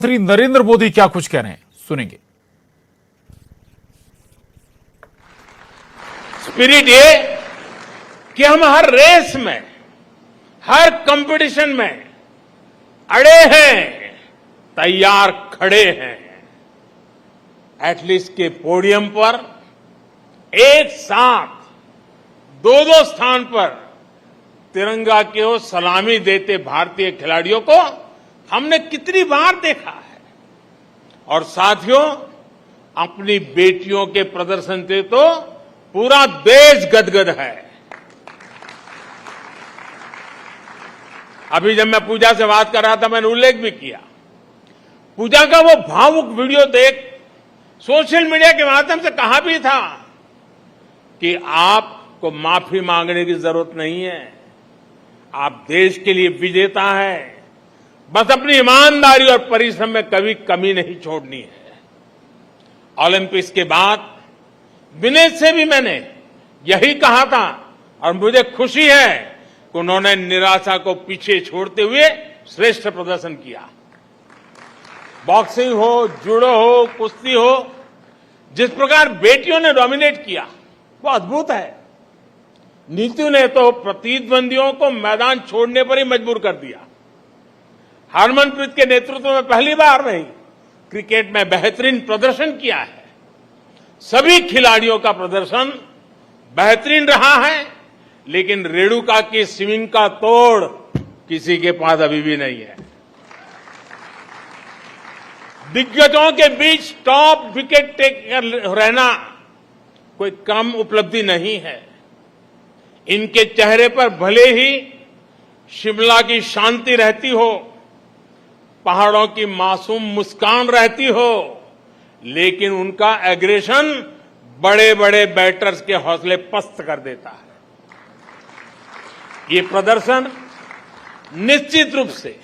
प्रधानमंत्री नरेंद्र मोदी क्या कुछ कह रहे हैं, सुनेंगे। स्पिरिट ये कि हम हर रेस में, हर कंपटीशन में अड़े हैं, तैयार खड़े हैं। एथलीट्स के पोडियम पर एक साथ दो स्थान पर तिरंगा की ओर सलामी देते भारतीय खिलाड़ियों को हमने कितनी बार देखा है। और साथियों, अपनी बेटियों के प्रदर्शन से तो पूरा देश गदगद है। अभी जब मैं पूजा से बात कर रहा था, मैंने उल्लेख भी किया, पूजा का वो भावुक वीडियो देख सोशल मीडिया के माध्यम से कहा भी था कि आपको माफी मांगने की जरूरत नहीं है, आप देश के लिए विजेता हैं, बस अपनी ईमानदारी और परिश्रम में कभी कमी नहीं छोड़नी है। ओलंपिक्स के बाद विनय से भी मैंने यही कहा था और मुझे खुशी है कि उन्होंने निराशा को पीछे छोड़ते हुए श्रेष्ठ प्रदर्शन किया। बॉक्सिंग हो, जूडो हो, कुश्ती हो, जिस प्रकार बेटियों ने डोमिनेट किया वो अद्भुत है। नीतू ने तो प्रतिद्वंदियों को मैदान छोड़ने पर ही मजबूर कर दिया। हरमनप्रीत के नेतृत्व में पहली बार नहीं, क्रिकेट में बेहतरीन प्रदर्शन किया है। सभी खिलाड़ियों का प्रदर्शन बेहतरीन रहा है, लेकिन रेणुका की स्विंग का तोड़ किसी के पास अभी भी नहीं है। दिग्गजों के बीच टॉप विकेट टेकर रहना कोई कम उपलब्धि नहीं है। इनके चेहरे पर भले ही शिमला की शांति रहती हो, पहाड़ों की मासूम मुस्कान रहती हो, लेकिन उनका एग्रेशन बड़े बड़े बैटर्स के हौसले पस्त कर देता है। ये प्रदर्शन निश्चित रूप से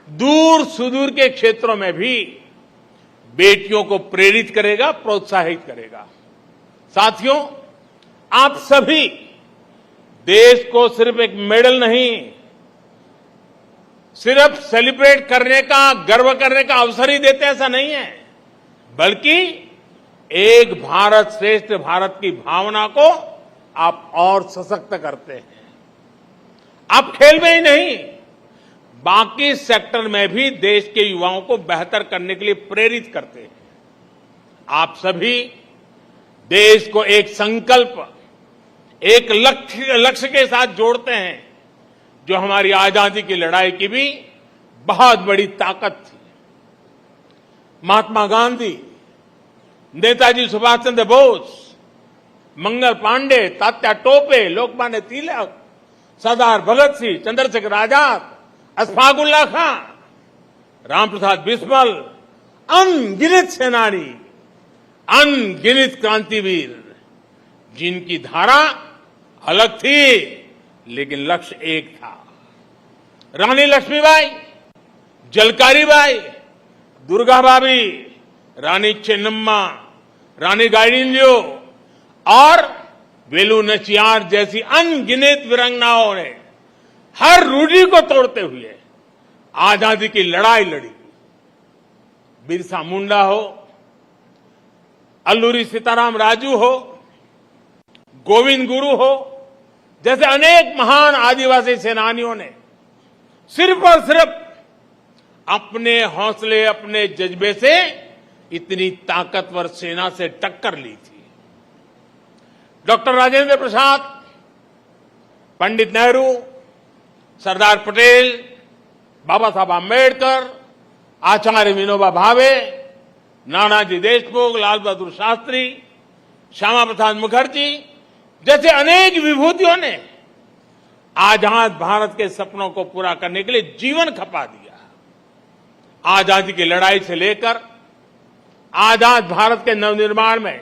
दूर सुदूर के क्षेत्रों में भी बेटियों को प्रेरित करेगा, प्रोत्साहित करेगा। साथियों, आप सभी देश को सिर्फ एक मेडल नहीं, सिर्फ सेलिब्रेट करने का, गर्व करने का अवसर ही देते, ऐसा नहीं है, बल्कि एक भारत श्रेष्ठ भारत की भावना को आप और सशक्त करते हैं। आप खेल में ही नहीं, बाकी सेक्टर में भी देश के युवाओं को बेहतर करने के लिए प्रेरित करते हैं। आप सभी देश को एक संकल्प, एक लक्ष्य के साथ जोड़ते हैं, जो हमारी आजादी की लड़ाई की भी बहुत बड़ी ताकत थी। महात्मा गांधी, नेताजी सुभाष चंद्र बोस, मंगल पांडे, तात्या टोपे, लोकमान्य तिलक, सरदार भगत सिंह, चंद्रशेखर आजाद, अशफाक उल्लाह खां, रामप्रसाद बिस्मिल, अनगिनत सेनानी, अनगिनत क्रांतिवीर, जिनकी धारा अलग थी लेकिन लक्ष्य एक था। रानी लक्ष्मीबाई, झलकारी बाई, दुर्गा भाभी, रानी चेन्नम्मा, रानी गाइडिंलियो और वेलु नचियार जैसी अनगिनत वीरांगनाओं ने हर रूढ़ी को तोड़ते हुए आजादी की लड़ाई लड़ी। बिरसा मुंडा हो, अल्लूरी सीताराम राजू हो, गोविंद गुरु हो, जैसे अनेक महान आदिवासी सेनानियों ने सिर्फ और सिर्फ अपने हौसले, अपने जज्बे से इतनी ताकतवर सेना से टक्कर ली थी। डॉक्टर राजेंद्र प्रसाद, पंडित नेहरू, सरदार पटेल, बाबा साहब आंबेडकर, आचार्य विनोबा भावे, नानाजी देशमुख, लाल बहादुर शास्त्री, श्यामा प्रसाद मुखर्जी जैसे अनेक विभूतियों ने आजाद भारत के सपनों को पूरा करने के लिए जीवन खपा दिया। आजादी की लड़ाई से लेकर आजाद भारत के नवनिर्माण में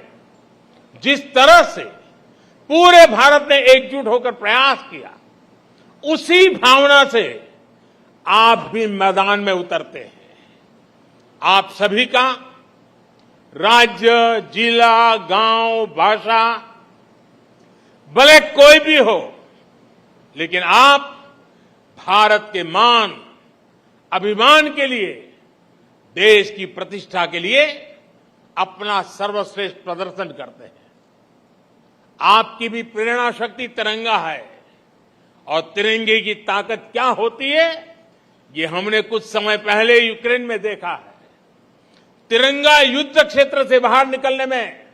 जिस तरह से पूरे भारत ने एकजुट होकर प्रयास किया, उसी भावना से आप भी मैदान में उतरते हैं। आप सभी का राज्य, जिला, गांव, भाषा भले कोई भी हो, लेकिन आप भारत के मान, अभिमान के लिए देश की प्रतिष्ठा के लिए अपना सर्वश्रेष्ठ प्रदर्शन करते हैं। आपकी भी प्रेरणा शक्ति तिरंगा है और तिरंगे की ताकत क्या होती है ये हमने कुछ समय पहले यूक्रेन में देखा है। तिरंगा युद्ध क्षेत्र से बाहर निकलने में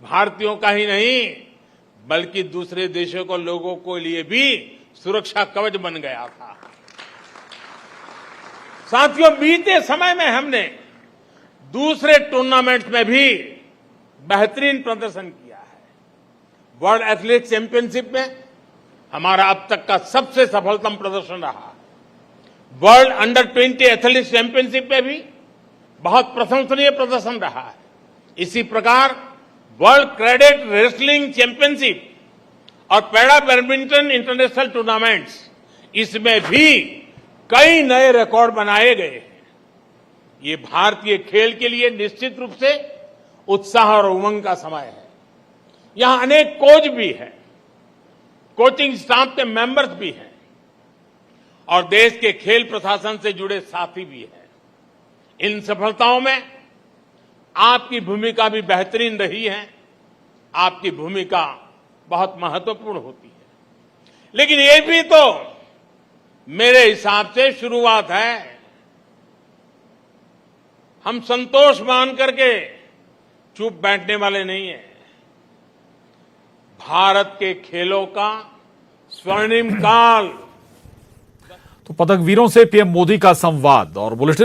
भारतीयों का ही नहीं बल्कि दूसरे देशों को लोगों के लिए भी सुरक्षा कवच बन गया था। साथियों, बीते समय में हमने दूसरे टूर्नामेंट्स में भी बेहतरीन प्रदर्शन किया है। वर्ल्ड एथलेटिक्स चैंपियनशिप में हमारा अब तक का सबसे सफलतम प्रदर्शन रहा। वर्ल्ड अंडर 20 एथलेटिक्स चैंपियनशिप में भी बहुत प्रशंसनीय प्रदर्शन रहा है। इसी प्रकार वर्ल्ड कैडेट रेसलिंग चैंपियनशिप और पैरा बैडमिंटन इंटरनेशनल टूर्नामेंट्स इसमें भी कई नए रिकॉर्ड बनाए गए हैं। ये भारतीय खेल के लिए निश्चित रूप से उत्साह और उमंग का समय है। यहां अनेक कोच भी हैं, कोचिंग स्टाफ के मेंबर्स भी हैं और देश के खेल प्रशासन से जुड़े साथी भी हैं। इन सफलताओं में आपकी भूमिका भी बेहतरीन रही है। आपकी भूमिका बहुत महत्वपूर्ण होती है। लेकिन ये भी तो मेरे हिसाब से शुरुआत है। हम संतोष मान करके चुप बैठने वाले नहीं हैं। भारत के खेलों का स्वर्णिम काल। तो पदक वीरों से पीएम मोदी का संवाद और बुलेटिन